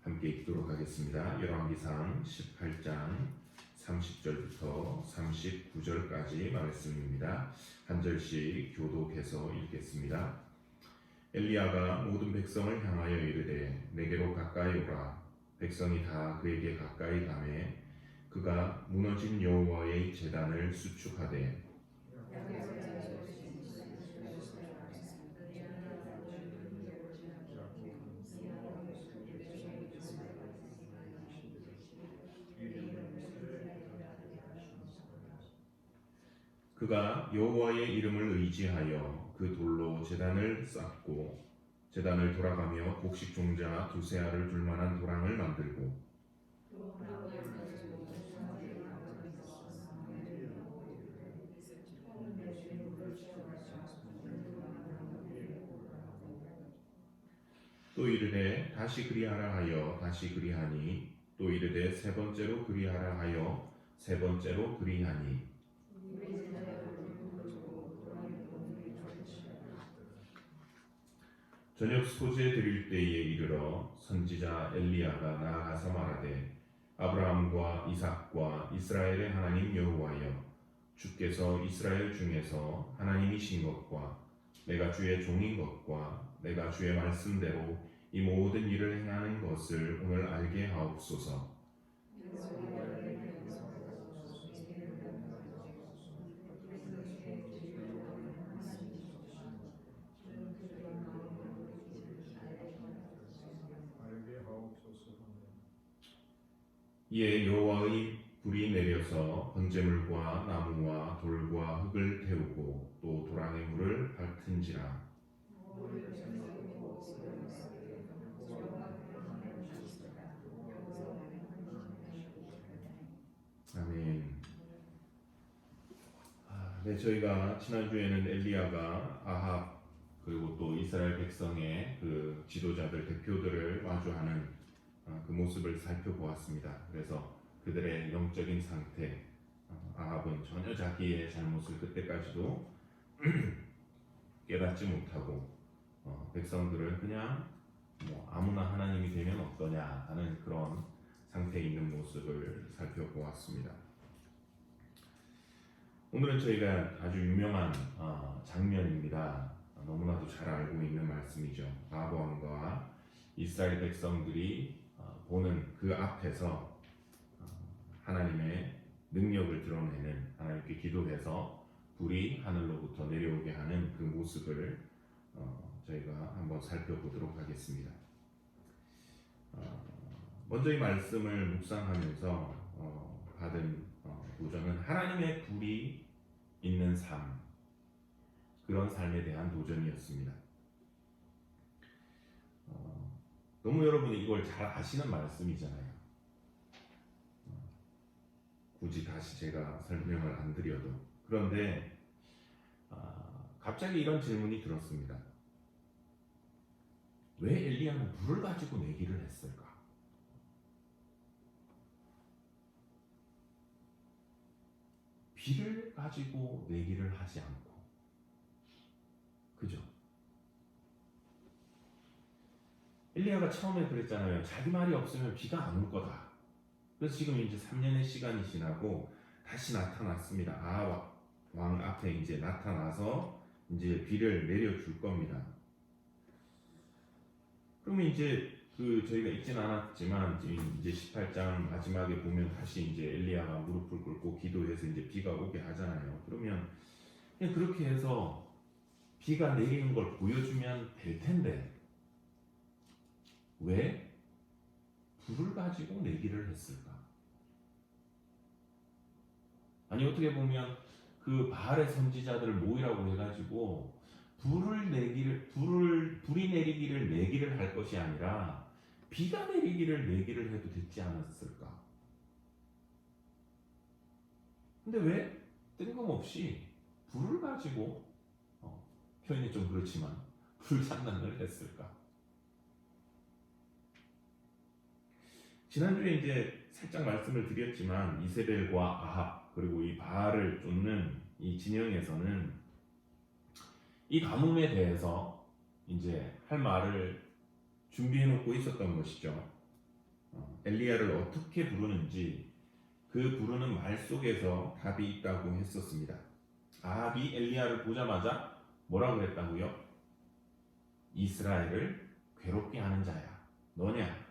함께 읽도록 하겠습니다. 열왕기상 18장 30절부터 39절까지 말씀입니다. 한 절씩 교독해서 읽겠습니다. 엘리야가 모든 백성을 향하여 이르되 내게로 가까이 오라. 백성이 다 그에게 가까이 가매 그가 무너진 여호와의 제단을 수축하되 그가 여호와의 이름을 의지하여 그 돌로 제단을 쌓고 제단을 돌아가며 곡식 종자 두세 알을 둘 만한 도랑을 만들고 또 이르되 다시 그리하라 하여 다시 그리하니 또 이르되 세 번째로 그리하라 하여 세 번째로 그리하니 저녁 소재 드릴 때에 이르러 선지자 엘리야가 나아가서 말하되 아브라함과 이삭과 이스라엘의 하나님 여호와여 주께서 이스라엘 중에서 하나님이신 것과 내가 주의 종인 것과 내가 주의 말씀대로 이 모든 일을 행하는 것을 오늘 알게 하옵소서. 이에 여호와의 불이 내려서 번제물과 나무와 돌과 흙을 태우고 또 도랑의 물을 핥은지라. 아멘. 네, 저희가 지난주에는 엘리야가 아합 그리고 또 이스라엘 백성의 그 지도자들 대표들을 마주하는 그 모습을 살펴보았습니다. 그래서 그들의 영적인 상태, 아합은 전혀 자기의 잘못을 그때까지도 깨닫지 못하고 백성들은 그냥 뭐 아무나 하나님이 되면 어떠냐 하는 그런 상태에 있는 모습을 살펴보았습니다. 오늘은 저희가 아주 유명한 장면입니다. 너무나도 잘 알고 있는 말씀이죠. 아합 왕과 이스라엘 백성들이 보는 그 앞에서 하나님의 능력을 드러내는, 하나님께 기도해서 불이 하늘로부터 내려오게 하는 그 모습을 저희가 한번 살펴보도록 하겠습니다. 먼저 이 말씀을 묵상하면서 받은 도전은 하나님의 불이 있는 삶, 그런 삶에 대한 도전이었습니다. 너무 여러분이 이걸 잘 아시는 말씀이잖아요. 굳이 다시 제가 설명을 안 드려도. 그런데 갑자기 이런 질문이 들었습니다. 왜 엘리야는 불을 가지고 내기를 했을까? 비를 가지고 내기를 하지 않고, 그죠? 엘리야가 처음에 그랬잖아요. 자기 말이 없으면 비가 안 올 거다. 그래서 지금 이제 3년의 시간이 지나고 다시 나타났습니다. 아합 왕 앞에 이제 나타나서 이제 비를 내려줄 겁니다. 그러면 이제 저희가 읽진 않았지만 이제 18장 마지막에 보면 다시 이제 엘리야가 무릎을 꿇고 기도해서 이제 비가 오게 하잖아요. 그러면 그냥 그렇게 해서 비가 내리는 걸 보여주면 될 텐데 왜 불을 가지고 내기를 했을까? 아니 어떻게 보면 그 바알의 선지자들을 모이라고 해가지고 불이 내리기를 내기를 할 것이 아니라 비가 내리기를 내기를 해도 됐지 않았을까? 근데 왜 뜬금없이 불을 가지고 표현이 좀 그렇지만 불장난을 했을까? 지난주에 이제 살짝 말씀을 드렸지만 이세벨과 아합 그리고 이 바알을 쫓는 이 진영에서는 이 가뭄에 대해서 이제 할 말을 준비해 놓고 있었던 것이죠. 엘리야를 어떻게 부르는지 그 부르는 말 속에서 답이 있다고 했었습니다. 아합이 엘리야를 보자마자 뭐라고 했다고요? 이스라엘을 괴롭게 하는 자야. 너냐?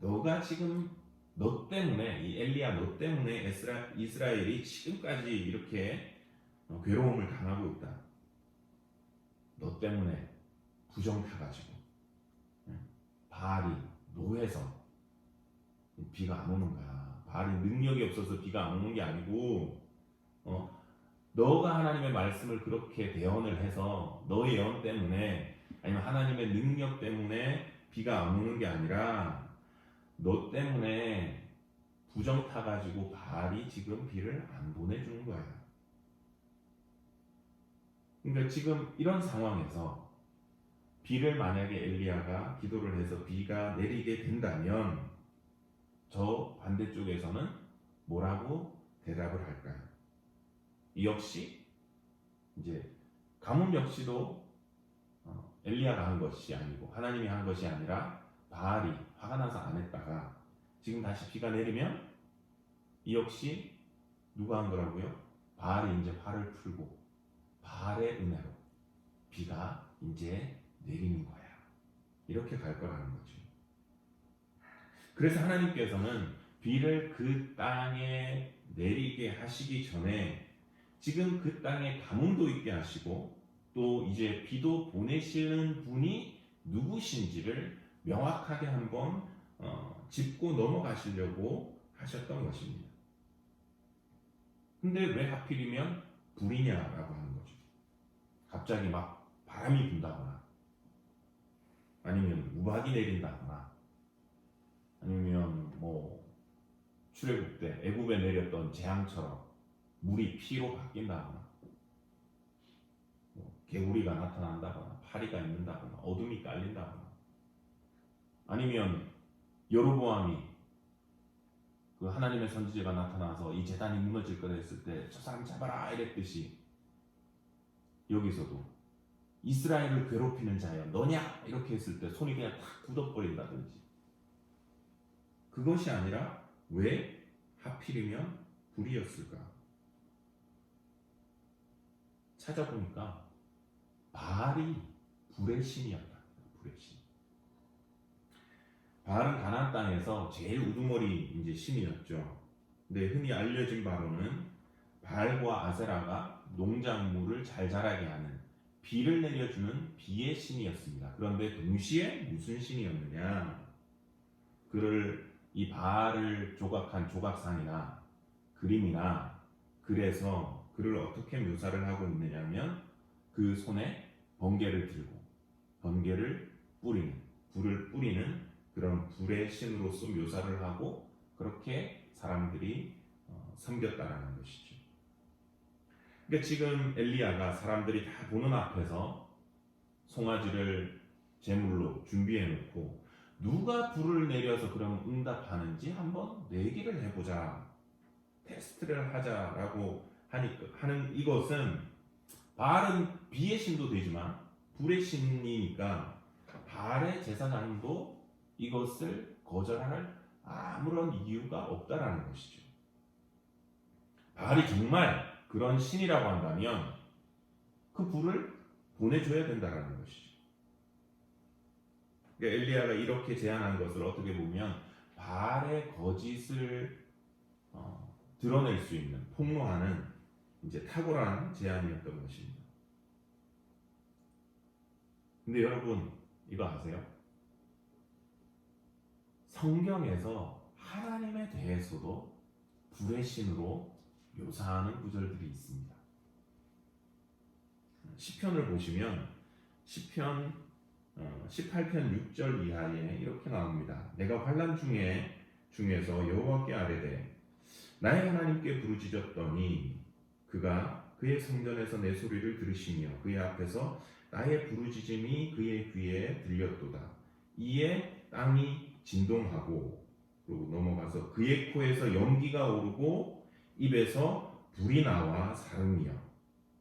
너가 지금 너 때문에 이 엘리야 너 때문에 이스라엘이 지금까지 이렇게 괴로움을 당하고 있다. 너 때문에 부정 타가지고 바알이 노해서 비가 안 오는 거야. 바알이 능력이 없어서 비가 안 오는 게 아니고 너가 하나님의 말씀을 그렇게 대언을 해서 너의 예언 때문에 아니면 하나님의 능력 때문에 비가 안 오는 게 아니라 너 때문에 부정 타가지고 바알이 지금 비를 안 보내주는 거야. 그러니까 지금 이런 상황에서 비를 만약에 엘리야가 기도를 해서 비가 내리게 된다면 저 반대쪽에서는 뭐라고 대답을 할까요? 이 역시 이제 가뭄 역시도 엘리야가 한 것이 아니고 하나님이 한 것이 아니라 바알이 화가 나서 안 했다가 지금 다시 비가 내리면 이 역시 누가 한 거라고요? 바알이 이제 화를 풀고 바알의 은혜로 비가 이제 내리는 거야. 이렇게 갈 거라는 거죠. 그래서 하나님께서는 비를 그 땅에 내리게 하시기 전에 지금 그 땅에 가뭄도 있게 하시고 또 이제 비도 보내시는 분이 누구신지를 명확하게 한번 짚고 넘어가시려고 하셨던 것입니다. 근데 왜 하필이면 불이냐라고 하는 거죠. 갑자기 막 바람이 분다거나 아니면 우박이 내린다거나 아니면 뭐 출애굽 때 애굽에 내렸던 재앙처럼 물이 피로 바뀐다거나 개구리가 나타난다거나 파리가 있는다거나 어둠이 깔린다거나 아니면 여로보암이 그 하나님의 선지자가 나타나서 이 제단이 무너질 거다 했을 때 저 사람 잡아라 이랬듯이 여기서도 이스라엘을 괴롭히는 자여 너냐 이렇게 했을 때 손이 그냥 탁 굳어버린다든지 그것이 아니라 왜 하필이면 불이었을까? 찾아보니까 바알이 불의 신이었다. 불의 신. 바알은 가나안 땅에서 제일 우두머리 이제 신이었죠. 근데 흔히 알려진 바로는 바알과 아세라가 농작물을 잘 자라게 하는 비를 내려주는 비의 신이었습니다. 그런데 동시에 무슨 신이었느냐? 그를 이 바알을 조각한 조각상이나 그림이나 글에서 그를 어떻게 묘사를 하고 있느냐면 그 손에 번개를 들고 번개를 뿌리는 불을 뿌리는 그런 불의 신으로서 묘사를 하고 그렇게 사람들이 섬겼다라는 것이죠. 그러니까 지금 엘리야가 사람들이 다 보는 앞에서 송아지를 제물로 준비해 놓고 누가 불을 내려서 그럼 응답하는지 한번 내기를 해보자, 테스트를 하자라고 하는 이것은 바알은 비의 신도 되지만 불의 신이니까 바알의 제사장도 이것을 거절할 아무런 이유가 없다라는 것이죠. 바알이 정말 그런 신이라고 한다면 그 불을 보내줘야 된다라는 것이죠. 그러니까 엘리야가 이렇게 제안한 것을 어떻게 보면 바알의 거짓을 드러낼 수 있는 폭로하는 이제 탁월한 제안이었던 것입니다. 근데 여러분 이거 아세요? 성경에서 하나님에 대해서도 불의 신으로 묘사하는 구절들이 있습니다. 시편을 보시면 시편 18편 6절 이하에 이렇게 나옵니다. 내가 환난 중에서 여호와께 아뢰되 나의 하나님께 부르짖었더니 그가 그의 성전에서 내 소리를 들으시며 그의 앞에서 나의 부르짖음이 그의 귀에 들렸도다. 이에 땅이 진동하고 그리고 넘어가서 그의 코에서 연기가 오르고 입에서 불이 나와 사르며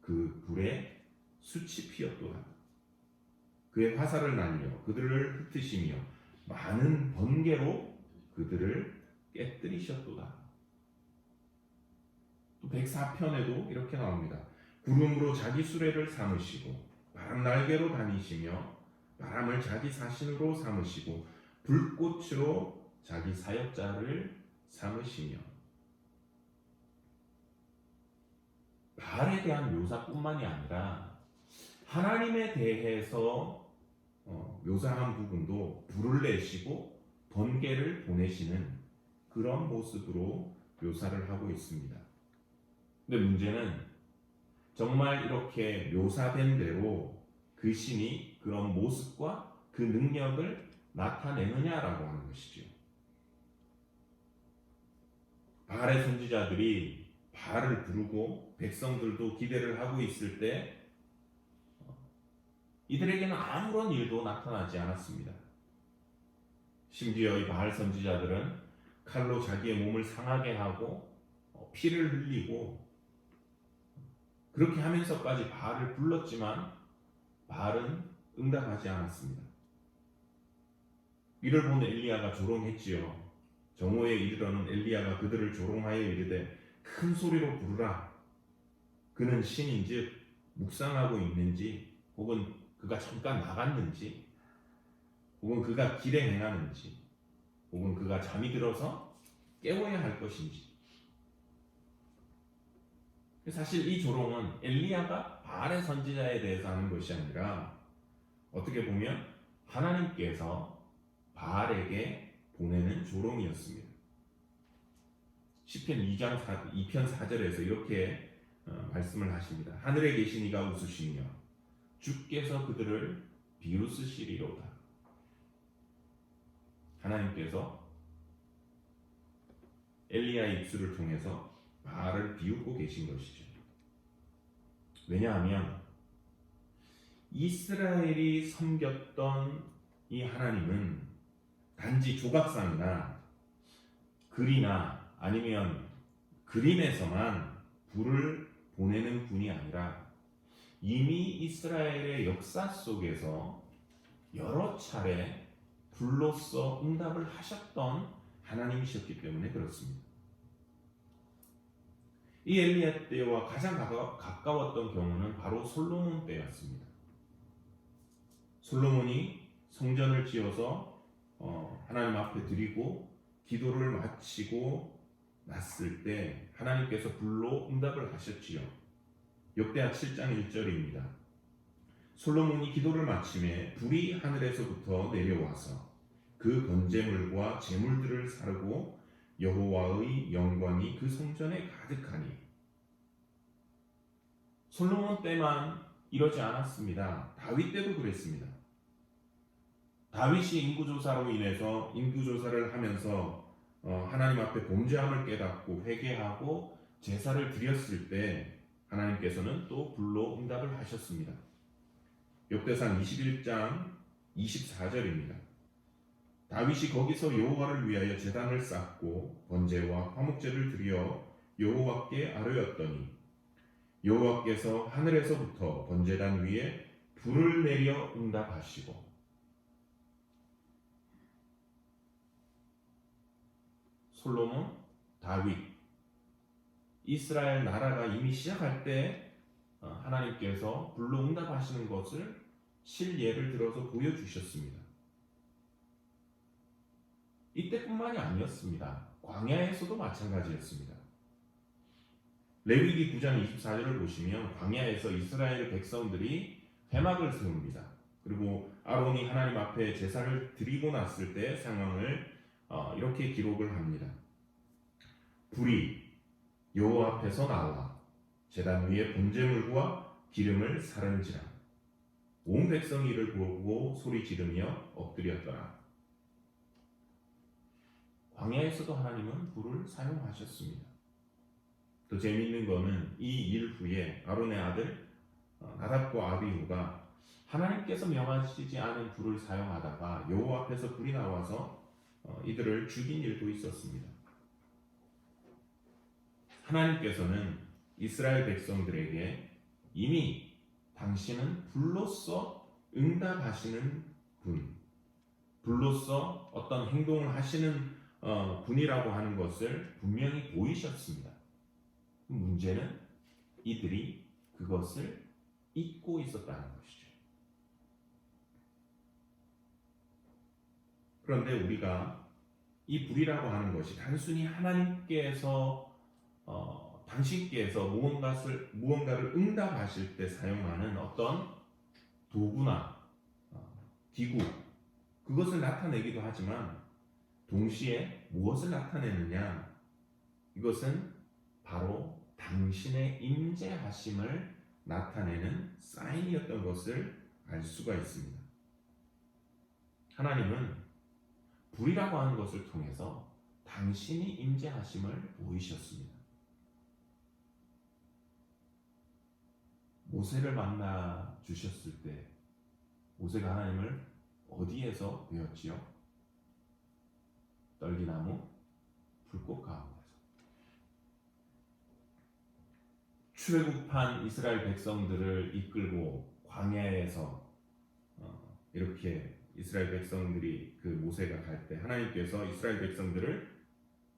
그 불에 숯이 피었도다. 그의 화살을 날려 그들을 흩으시며 많은 번개로 그들을 깨뜨리셨도다. 또 104편에도 이렇게 나옵니다. 구름으로 자기 수레를 삼으시고 바람 날개로 다니시며 바람을 자기 사신으로 삼으시고 불꽃으로 자기 사역자를 삼으시며. 바알에 대한 묘사뿐만이 아니라 하나님에 대해서 묘사한 부분도 불을 내시고 번개를 보내시는 그런 모습으로 묘사를 하고 있습니다. 근데 문제는 정말 이렇게 묘사된 대로 그 신이 그런 모습과 그 능력을 나타내느냐라고 하는 것이죠. 바알의 선지자들이 바알을 부르고 백성들도 기대를 하고 있을 때 이들에게는 아무런 일도 나타나지 않았습니다. 심지어 이 바알 선지자들은 칼로 자기의 몸을 상하게 하고 피를 흘리고 그렇게 하면서까지 바알을 불렀지만 바알은 응답하지 않았습니다. 이를 본 엘리야가 조롱했지요. 정오에 이르러는 엘리야가 그들을 조롱하여 이르되 큰 소리로 부르라. 그는 신인즉 묵상하고 있는지 혹은 그가 잠깐 나갔는지 혹은 그가 길에 행하는지 혹은 그가 잠이 들어서 깨워야 할 것인지. 사실 이 조롱은 엘리야가 바알의 선지자에 대해서 하는 것이 아니라 어떻게 보면 하나님께서 바알에게 보내는 조롱이었습니다. 시편 2편 4절에서 이렇게 말씀을 하십니다. 하늘에 계신 이가 웃으시며 주께서 그들을 비웃으시리로다. 하나님께서 엘리야의 입술을 통해서 바알을 비웃고 계신 것이죠. 왜냐하면 이스라엘이 섬겼던 이 하나님은 단지 조각상이나 글이나 아니면 그림에서만 불을 보내는 분이 아니라 이미 이스라엘의 역사 속에서 여러 차례 불로써 응답을 하셨던 하나님이셨기 때문에 그렇습니다. 이 엘리야 때와 가장 가까웠던 경우는 바로 솔로몬 때였습니다. 솔로몬이 성전을 지어서 하나님 앞에 드리고 기도를 마치고 났을 때 하나님께서 불로 응답을 하셨지요. 역대하 7장 1절입니다. 솔로몬이 기도를 마침에 불이 하늘에서부터 내려와서 그 번제물과 제물들을 사르고 여호와의 영광이 그 성전에 가득하니. 솔로몬 때만 이러지 않았습니다. 다윗 때도 그랬습니다. 다윗이 인구조사로 인해서 인구조사를 하면서 하나님 앞에 범죄함을 깨닫고 회개하고 제사를 드렸을 때 하나님께서는 또 불로 응답을 하셨습니다. 역대상 21장 24절입니다. 다윗이 거기서 여호와를 위하여 제단을 쌓고 번제와 화목제를 드려 여호와께 아뢰었더니 여호와께서 하늘에서부터 번제단 위에 불을 내려 응답하시고. 솔로몬, 다윗, 이스라엘 나라가 이미 시작할 때 하나님께서 불로 응답하시는 것을 실예를 들어서 보여주셨습니다. 이때뿐만이 아니었습니다. 광야에서도 마찬가지였습니다. 레위기 9장 24절을 보시면 광야에서 이스라엘 백성들이 회막을 세웁니다. 그리고 아론이 하나님 앞에 제사를 드리고 났을 때 상황을 이렇게 기록을 합니다. 불이 여호와 앞에서 나와 제단 위에 번제물과 기름을 사른지라 온 백성이 이를 보고 소리 지르며 엎드렸더라. 광야에서도 하나님은 불을 사용하셨습니다. 더 재미있는 것은 이 일 후에 아론의 아들 나답과 아비후가 하나님께서 명하시지 않은 불을 사용하다가 여호와 앞에서 불이 나와서 이들을 죽인 일도 있었습니다. 하나님께서는 이스라엘 백성들에게 이미 당신은 불로써 응답하시는 분, 불로써 어떤 행동을 하시는 분이라고 하는 것을 분명히 보이셨습니다. 문제는 이들이 그것을 잊고 있었다는 것이죠. 그런데 우리가 이 불이라고 하는 것이 단순히 하나님께서 당신께서 무언가를 응답하실 때 사용하는 어떤 도구나 기구, 그것을 나타내기도 하지만 동시에 무엇을 나타내느냐? 이것은 바로 당신의 임재하심을 나타내는 사인이었던 것을 알 수가 있습니다. 하나님은 불이라고 하는 것을 통해서 당신이 임재하심을 보이셨습니다. 모세를 만나 주셨을 때 모세가 하나님을 어디에서 배웠지요? 떨기나무 불꽃 가운데서. 출애굽한 이스라엘 백성들을 이끌고 광야에서 이렇게 이스라엘 백성들이 그 모세가 갈 때 하나님께서 이스라엘 백성들을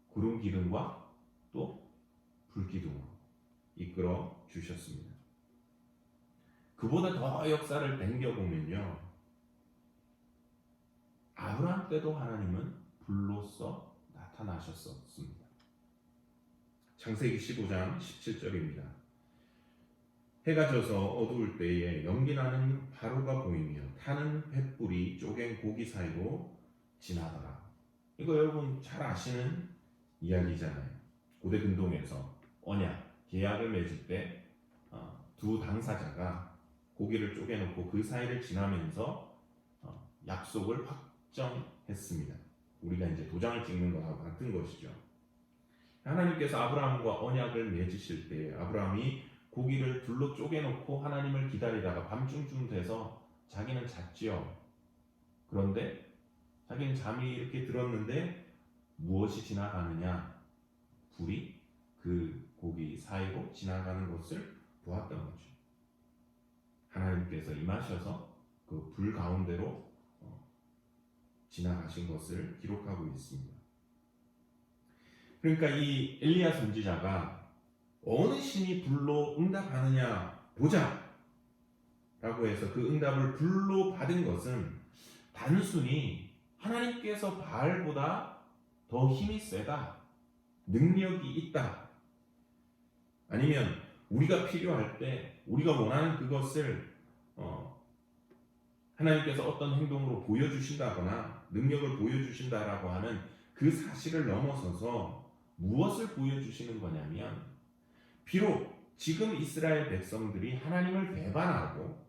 구름 기둥과 또 불 기둥으로 이끌어 주셨습니다. 그보다 더 역사를 당겨보면요, 아브라함 때도 하나님은 불로써 나타나셨습니다. 창세기 15장 17절입니다. 해가 져서 어두울 때에 연기나는 화로가 보이며 타는 횃불이 쪼갠 고기 사이로 지나가라. 이거 여러분 잘 아시는 이야기잖아요. 고대 근동에서 언약, 계약을 맺을 때 두 당사자가 고기를 쪼개놓고 그 사이를 지나면서 약속을 확정했습니다. 우리가 이제 도장을 찍는 거하고 같은 것이죠. 하나님께서 아브라함과 언약을 맺으실 때 아브라함이 고기를 둘로 쪼개놓고 하나님을 기다리다가 밤중쯤 돼서 자기는 잤지요. 그런데 자기는 잠이 이렇게 들었는데 무엇이 지나가느냐? 불이 그 고기 사이로 지나가는 것을 보았던 거죠. 하나님께서 임하셔서 그 불 가운데로 지나가신 것을 기록하고 있습니다. 그러니까 이 엘리야 선지자가 어느 신이 불로 응답하느냐 보자 라고 해서 그 응답을 불로 받은 것은 단순히 하나님께서 바알보다 더 힘이 세다, 능력이 있다, 아니면 우리가 필요할 때 우리가 원하는 그것을 하나님께서 어떤 행동으로 보여주신다거나 능력을 보여주신다라고 하는 그 사실을 넘어서서 무엇을 보여주시는 거냐면, 비록 지금 이스라엘 백성들이 하나님을 배반하고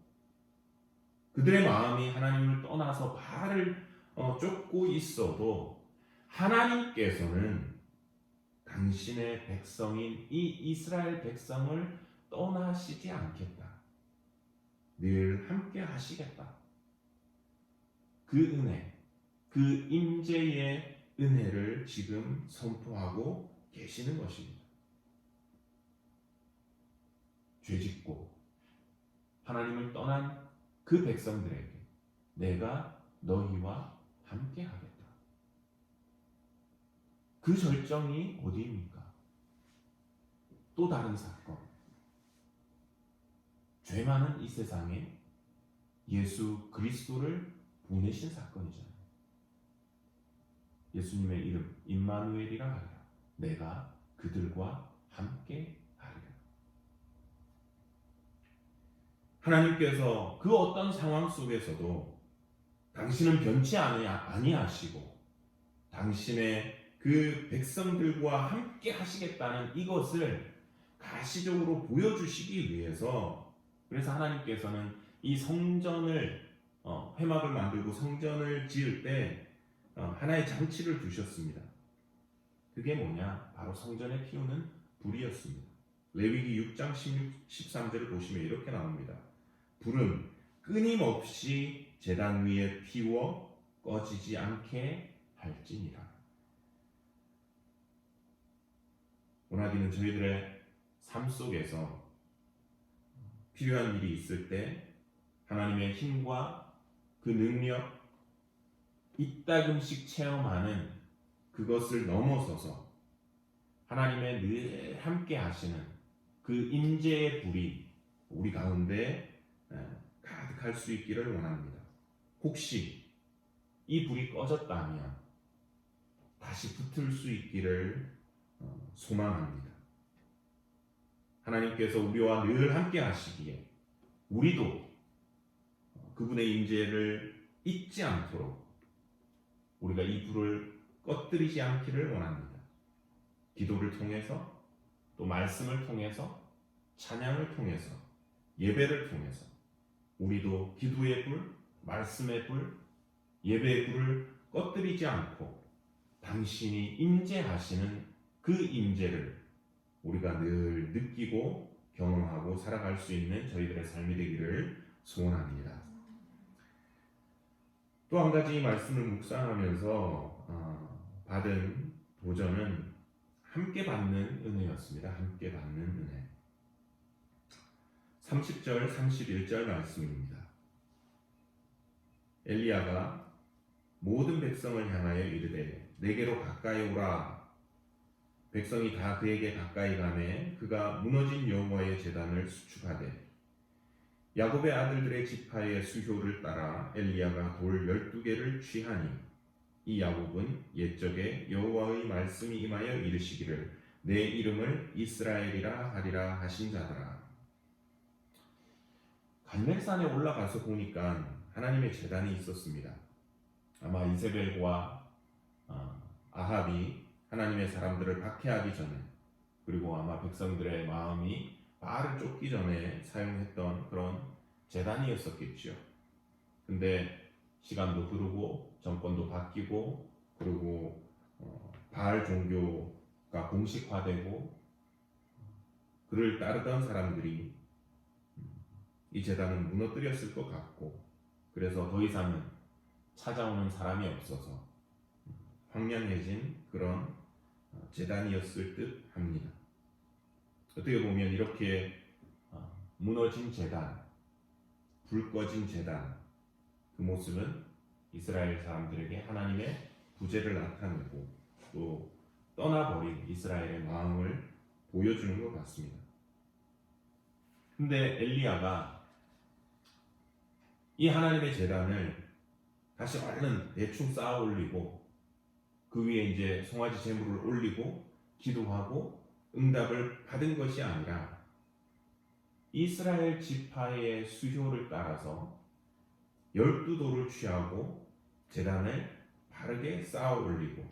그들의 마음이 하나님을 떠나서 바알을 쫓고 있어도 하나님께서는 당신의 백성인 이 이스라엘 백성을 떠나시지 않겠다. 늘 함께 하시겠다. 그 은혜, 그 임재의 은혜를 지금 선포하고 계시는 것입니다. 죄짓고 하나님을 떠난 그 백성들에게 내가 너희와 함께 하겠다. 그 절정이 어디입니까? 또 다른 사건. 죄 많은 이 세상에 예수 그리스도를 보내신 사건이잖아요. 예수님의 이름 임마누엘이라 하리라. 내가 그들과 함께 하리라. 하나님께서 그 어떤 상황 속에서도 당신은 변치 아니하시고 당신의 그 백성들과 함께 하시겠다는 이것을 가시적으로 보여주시기 위해서, 그래서 하나님께서는 이 성전을 회막을 만들고 성전을 지을 때 하나의 장치를 두셨습니다. 그게 뭐냐? 바로 성전에 피우는 불이었습니다. 레위기 6장 13절을 보시면 이렇게 나옵니다. 불은 끊임없이 제단 위에 피워 꺼지지 않게 할지니라. 원하기는 저희들의 삶 속에서 필요한 일이 있을 때 하나님의 힘과 그 능력, 이따금씩 체험하는 그것을 넘어서서 하나님의 늘 함께 하시는 그 임재의 불이 우리 가운데 가득할 수 있기를 원합니다. 혹시 이 불이 꺼졌다면 다시 붙을 수 있기를 소망합니다. 하나님께서 우리와 늘 함께 하시기에 우리도 그분의 임재를 잊지 않도록 우리가 이 불을 꺼뜨리지 않기를 원합니다. 기도를 통해서 또 말씀을 통해서 찬양을 통해서 예배를 통해서 우리도 기도의 불, 말씀의 불, 예배의 불을 꺼뜨리지 않고 당신이 임재하시는 그 임재를 우리가 늘 느끼고 경험하고 살아갈 수 있는 저희들의 삶이 되기를 소원합니다. 또 한 가지 말씀을 묵상하면서 받은 도전은 함께 받는 은혜였습니다. 함께 받는 은혜. 30절, 31절 말씀입니다. 엘리야가 모든 백성을 향하여 이르되 내게로 가까이 오라. 백성이 다 그에게 가까이 가매 그가 무너진 여호와의 제단을 수축하되 야곱의 아들들의 지파의 수효를 따라 엘리야가 돌 12개를 취하니 이 야곱은 옛적에 여호와의 말씀이 임하여 이르시기를 내 이름을 이스라엘이라 하리라 하신 자더라. 갈멜산에 올라가서 보니까 하나님의 제단이 있었습니다. 아마 이세벨과 아합이 하나님의 사람들을 박해하기 전에 그리고 아마 백성들의 마음이 바알을 쫓기 전에 사용했던 그런 제단이었었겠죠. 근데 시간도 흐르고 정권도 바뀌고 그리고 바알 종교가 공식화되고 그를 따르던 사람들이 이 제단은 무너뜨렸을 것 같고 그래서 더 이상은 찾아오는 사람이 없어서 황량해진 그런 제단이었을 듯 합니다. 어떻게 보면 이렇게 무너진 제단, 불 꺼진 제단 그 모습은 이스라엘 사람들에게 하나님의 부재를 나타내고 또 떠나버린 이스라엘의 마음을 보여주는 것 같습니다. 근데 엘리야가 이 하나님의 제단을 다시 얼른 대충 쌓아 올리고 그 위에 이제 송아지 제물을 올리고 기도하고 응답을 받은 것이 아니라 이스라엘 지파의 수효를 따라서 12돌을 취하고 제단을 바르게 쌓아 올리고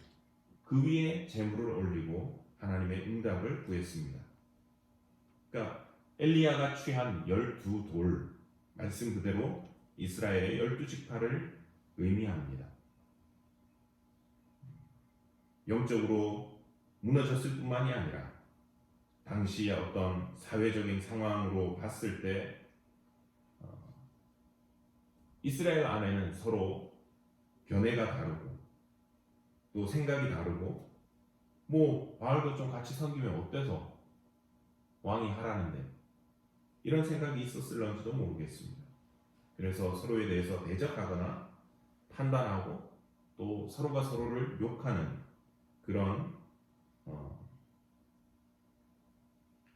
그 위에 제물을 올리고 하나님의 응답을 구했습니다. 그러니까 엘리야가 취한 12돌 말씀 그대로 이스라엘의 12지파를 의미합니다. 영적으로 무너졌을 뿐만이 아니라 당시의 어떤 사회적인 상황으로 봤을 때 이스라엘 안에는 서로 견해가 다르고 또 생각이 다르고 뭐 바알도 좀 같이 섬기면 어때서 왕이 하라는데 이런 생각이 있었을런지도 모르겠습니다. 그래서 서로에 대해서 대적하거나 판단하고 또 서로가 서로를 욕하는 그런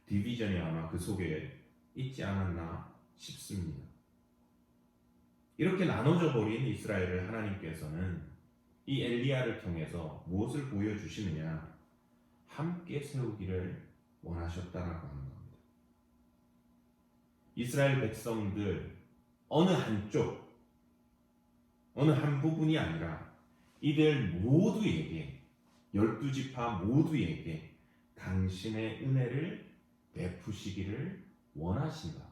디비전이 아마 그 속에 있지 않았나 싶습니다. 이렇게 나눠져 버린 이스라엘을 하나님께서는 이 엘리야를 통해서 무엇을 보여주시느냐? 함께 세우기를 원하셨다라고 하는 겁니다. 이스라엘 백성들 어느 한쪽, 어느 한 부분이 아니라 이들 모두에게 12지파 모두에게 당신의 은혜를 베푸시기를 원하신다.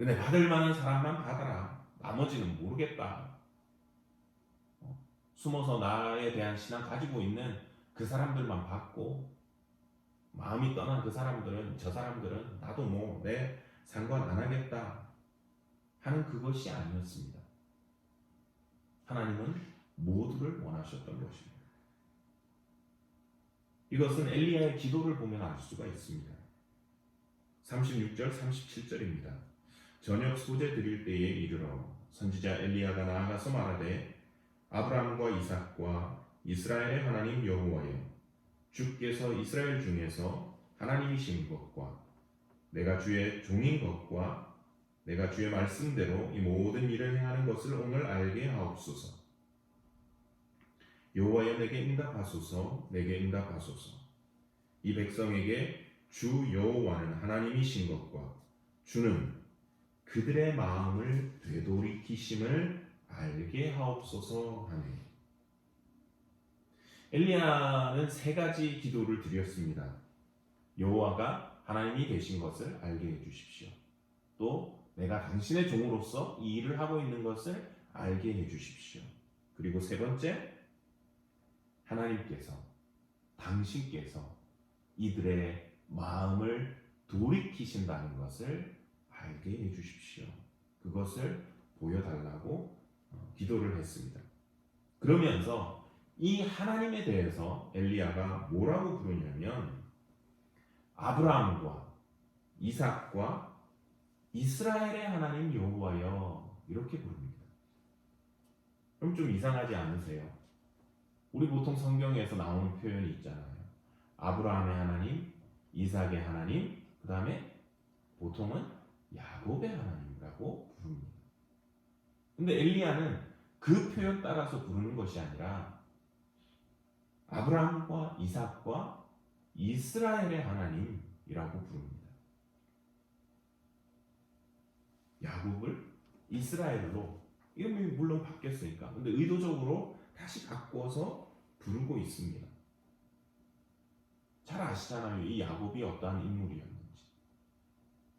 은혜 받을 만한 사람만 받아라. 나머지는 모르겠다. 숨어서 나에 대한 신앙 가지고 있는 그 사람들만 받고 마음이 떠난 그 사람들은 저 사람들은 나도 뭐 내 상관 안 하겠다 하는 그것이 아니었습니다. 하나님은 모두를 원하셨던 것입니다. 이것은 엘리야의 기도를 보면 알 수가 있습니다. 36절, 37절입니다. 저녁 소재 드릴 때에 이르러 선지자 엘리야가 나아가서 말하되 아브라함과 이삭과 이스라엘의 하나님 여호와여 주께서 이스라엘 중에서 하나님이신 것과 내가 주의 종인 것과 내가 주의 말씀대로 이 모든 일을 행하는 것을 오늘 알게 하옵소서. 여호와여 내게 응답하소서. 내게 응답하소서. 이 백성에게 주 여호와는 하나님이신 것과 주는 그들의 마음을 되돌이키심을 알게 하옵소서 하네. 엘리야는 세 가지 기도를 드렸습니다. 여호와가 하나님이 되신 것을 알게 해주십시오. 또 내가 당신의 종으로서 이 일을 하고 있는 것을 알게 해주십시오. 그리고 세 번째, 하나님께서 당신께서 이들의 마음을 돌이키신다는 것을 알게 해주십시오. 그것을 보여달라고 기도를 했습니다. 그러면서 이 하나님에 대해서 엘리야가 뭐라고 부르냐면 아브라함과 이삭과 이스라엘의 하나님 여호와여 이렇게 부릅니다. 그럼 좀 이상하지 않으세요? 우리 보통 성경에서 나오는 표현이 있잖아요. 아브라함의 하나님, 이삭의 하나님, 그 다음에 보통은 야곱의 하나님이라고 부릅니다. 근데 엘리야는 그 표현 따라서 부르는 것이 아니라 아브라함과 이삭과 이스라엘의 하나님이라고 부릅니다. 야곱을 이스라엘로, 이름이 물론 바뀌었으니까, 근데 의도적으로 다시 바꿔서 부르고 있습니다. 잘 아시잖아요. 이 야곱이 어떠한 인물이었는지.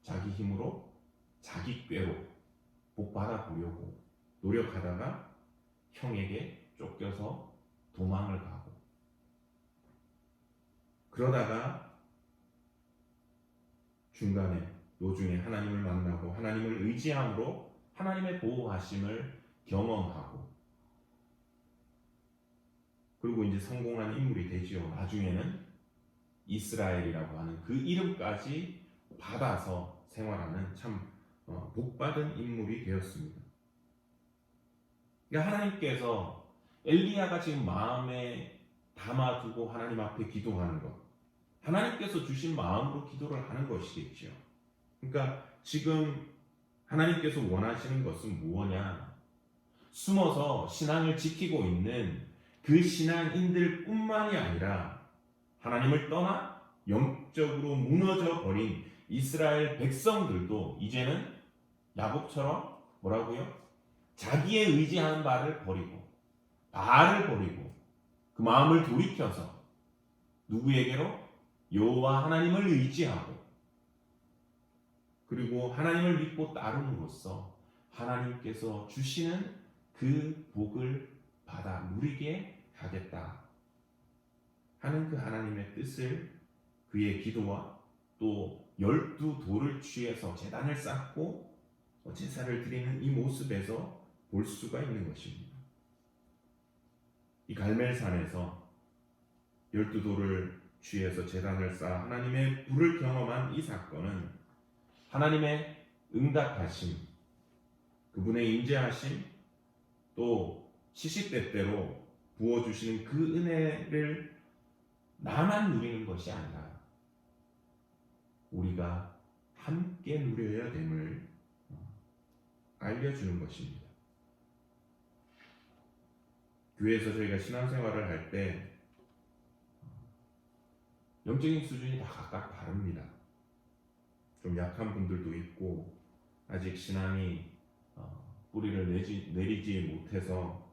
자기 힘으로, 자기 꾀로 복 받아보려고 노력하다가 형에게 쫓겨서 도망을 가고, 그러다가 중간에 노중에 하나님을 만나고 하나님을 의지함으로 하나님의 보호하심을 경험하고, 그리고 이제 성공한 인물이 되지요. 나중에는 이스라엘이라고 하는 그 이름까지 받아서 생활하는 참 복받은 인물이 되었습니다. 그러니까 하나님께서 엘리야가 지금 마음에 담아두고 하나님 앞에 기도하는 것, 하나님께서 주신 마음으로 기도를 하는 것이겠죠. 그러니까 지금 하나님께서 원하시는 것은 무엇이냐? 숨어서 신앙을 지키고 있는 그 신앙인들 뿐만이 아니라 하나님을 떠나 영적으로 무너져 버린 이스라엘 백성들도 이제는 야곱처럼 뭐라고요? 자기의 의지하는 바를 버리고 바알을 버리고 그 마음을 돌이켜서 누구에게로? 여호와 하나님을 의지하고, 그리고 하나님을 믿고 따름으로써 하나님께서 주시는 그 복을 받아 누리게 하겠다 하는 그 하나님의 뜻을 그의 기도와 또 12돌을 취해서 제단을 쌓고 제사를 드리는 이 모습에서 볼 수가 있는 것입니다. 이 갈멜산에서 12돌을 취해서 제단을 쌓아 하나님의 불을 경험한 이 사건은 하나님의 응답하심, 그분의 임재하심, 또 시시때때로 부어주시는 그 은혜를 나만 누리는 것이 아니라 우리가 함께 누려야 됨을 알려주는 것입니다. 교회에서 저희가 신앙생활을 할 때 영적인 수준이 다 각각 다릅니다. 좀 약한 분들도 있고 아직 신앙이 뿌리를 내리지 못해서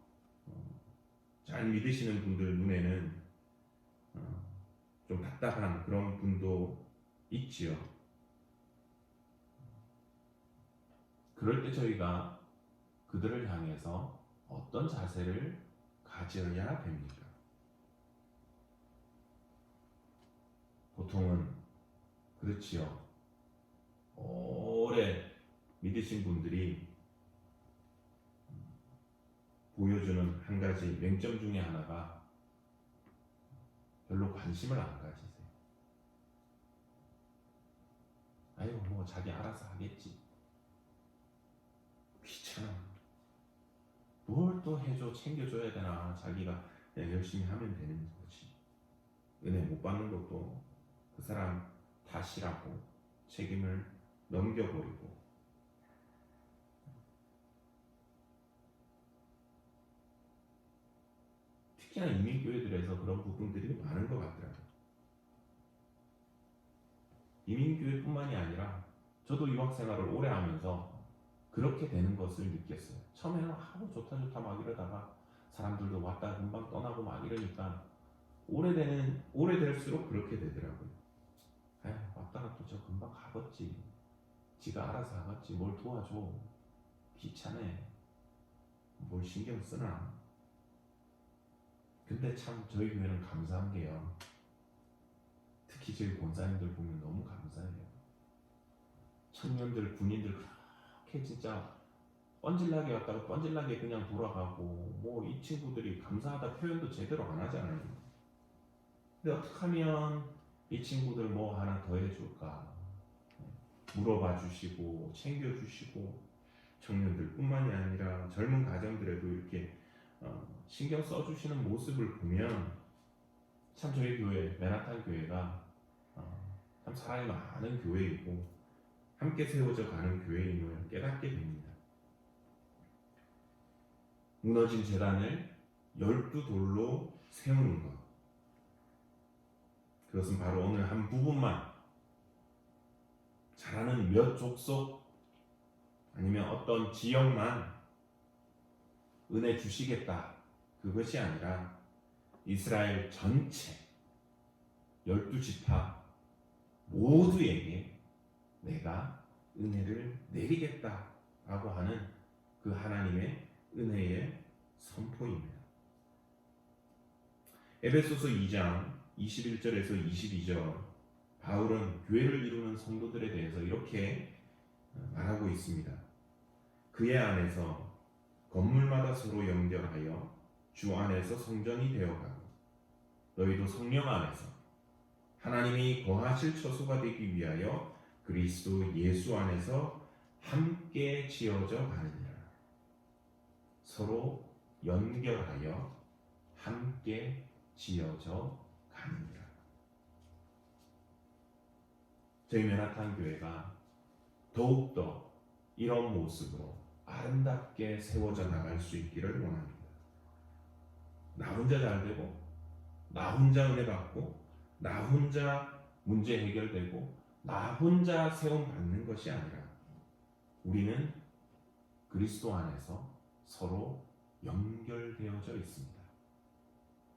잘 믿으시는 분들 눈에는 좀 답답한 그런 분도 있지요. 그럴 때 저희가 그들을 향해서 어떤 자세를 가져야 됩니까? 보통은 그렇지요. 오래 믿으신 분들이 보여주는 한 가지 맹점 중에 하나가 별로 관심을 안 가지세요. 아유, 뭐 자기 알아서 하겠지. 귀찮아. 뭘 또 해줘, 챙겨줘야 되나? 자기가 그냥 열심히 하면 되는 거지. 은혜 못 받는 것도 그 사람 탓이라고 책임을 넘겨버리고, 특히나 이민교회들에서 그런 부분들이 많은 것 같더라고요. 이민교회뿐만이 아니라 저도 유학생활을 오래 하면서 그렇게 되는 것을 느꼈어요. 처음에는 좋다 좋다 막 이러다가 사람들도 왔다 금방 떠나고 막 이러니까 오래될수록 그렇게 되더라고요. 에휴, 왔다가 또 저 금방 가겠지. 지가 알아서 하겠지. 뭘 도와줘. 귀찮네. 뭘 신경 쓰나. 근데 참 저희 교회는 감사한 게요. 특히 저희 권사님들 보면 너무 감사해요. 청년들, 군인들 그렇게 진짜 뻔질나게 왔다가 뻔질나게 그냥 돌아가고, 뭐 이 친구들이 감사하다 표현도 제대로 안 하잖아요. 근데 어떻게 하면 이 친구들 뭐 하나 더 해줄까 물어봐 주시고 챙겨 주시고, 청년들뿐만이 아니라 젊은 가정들에도 이렇게 신경 써주시는 모습을 보면 참 저희 교회, 맨하탄 교회가 참 사랑이 많은 교회이고 함께 세워져 가는 교회임을 깨닫게 됩니다. 무너진 제단을 12돌로 세우는 것, 그것은 바로 오늘 한 부분만, 잘하는 몇 족속 아니면 어떤 지역만 은혜 주시겠다, 그것이 아니라 이스라엘 전체 12지파 모두에게 내가 은혜를 내리겠다라고 하는 그 하나님의 은혜의 선포입니다. 에베소서 2장 21절에서 22절, 바울은 교회를 이루는 성도들에 대해서 이렇게 말하고 있습니다. 그의 안에서 건물마다 서로 연결하여 주 안에서 성전이 되어가고, 너희도 성령 안에서 하나님이 거하실 처소가 되기 위하여 그리스도 예수 안에서 함께 지어져 가느니라. 서로 연결하여 함께 지어져 가느니라. 저희 맨하탄 교회가 더욱더 이런 모습으로 아름답게 세워져 나갈 수 있기를 원합니다. 나 혼자 잘 되고, 나 혼자 은혜 받고, 나 혼자 문제 해결되고, 나 혼자 세움 받는 것이 아니라 우리는 그리스도 안에서 서로 연결되어져 있습니다.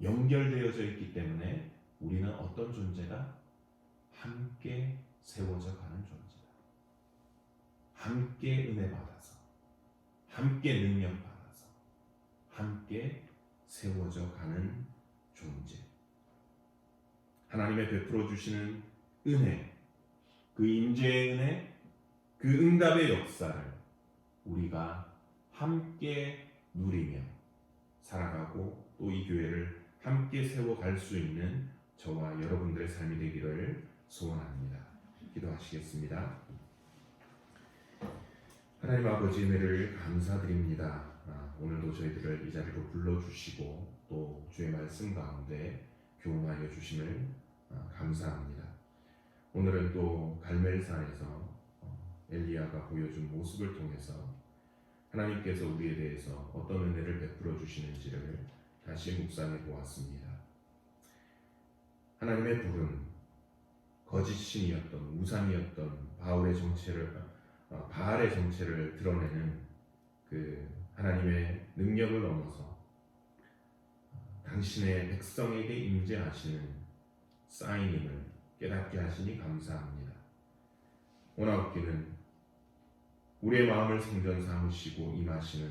연결되어져 있기 때문에 우리는 어떤 존재다? 함께 세워져 가는 존재다. 함께 은혜 받아서, 함께 능력 받아서, 함께 세워져 가는 존재. 하나님의 베풀어 주시는 은혜, 그 임재의 은혜, 그 응답의 역사를 우리가 함께 누리며 살아가고, 또 이 교회를 함께 세워갈 수 있는 저와 여러분들의 삶이 되기를 소원합니다. 기도하시겠습니다. 하나님 아버지, 은혜를 감사드립니다. 오늘도 저희들을 이 자리로 불러주시고 또 주의 말씀 가운데 교훈하여 주심을 감사합니다. 오늘은 또 갈멜산에서 엘리야가 보여준 모습을 통해서 하나님께서 우리에 대해서 어떤 은혜를 베풀어 주시는지를 다시 묵상해 보았습니다. 하나님의 불은 거짓신이었던, 우상이었던 바알의 정체를 드러내는 그 하나님의 능력을 넘어서 당신의 백성에게 임재하시는 사인임을 깨닫게 하시니 감사합니다. 오나옵기는 우리의 마음을 성전 삼으시고 임하시는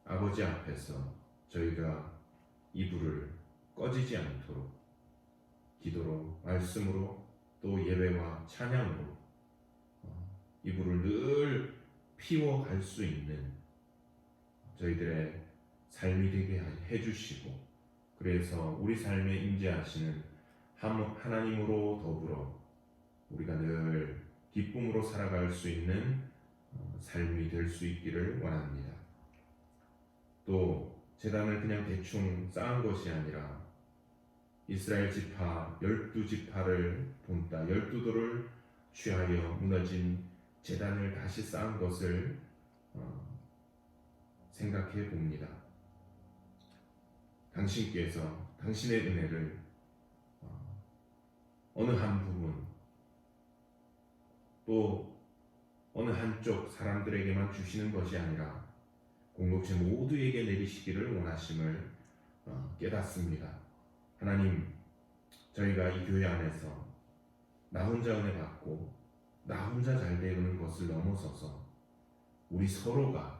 아버지 앞에서 저희가 이 불을 꺼지지 않도록 기도로, 말씀으로, 또 예배와 찬양으로 이 불을 늘 피워갈 수 있는 저희들의 삶이 되게 해주시고, 그래서 우리 삶에 임재하시는 하나님으로 더불어 우리가 늘 기쁨으로 살아갈 수 있는 삶이 될 수 있기를 원합니다. 또 제단을 그냥 대충 쌓은 것이 아니라 이스라엘 지파 12지파를 본따 12돌을 취하여 무너진 제단을 다시 쌓은 것을 생각해 봅니다. 당신께서 당신의 은혜를 어느 한 부분 또 어느 한쪽 사람들에게만 주시는 것이 아니라 공동체 모두에게 내리시기를 원하심을 깨닫습니다. 하나님, 저희가 이 교회 안에서 나 혼자 은혜 받고 나 혼자 잘 되는 것을 넘어서서 우리 서로가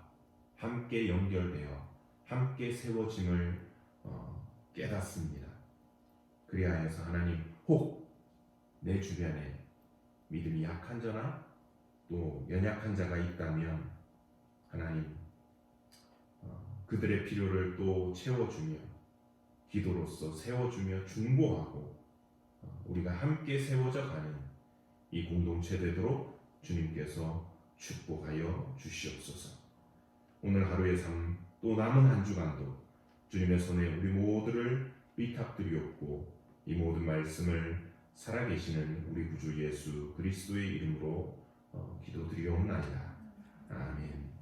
함께 연결되어 함께 세워짐을 깨닫습니다. 그리하여서 하나님, 혹 내 주변에 믿음이 약한 자나 또 연약한 자가 있다면 하나님, 그들의 필요를 또 채워주며 기도로서 세워주며 중보하고 우리가 함께 세워져 가는 이 공동체 되도록 주님께서 축복하여 주시옵소서. 오늘 하루의 삶 또 남은 한 주간도 주님의 손에 우리 모두를 위탁드리옵고 이 모든 말씀을 살아계시는 우리 구주 예수 그리스도의 이름으로 기도드리옵나이다. 아멘.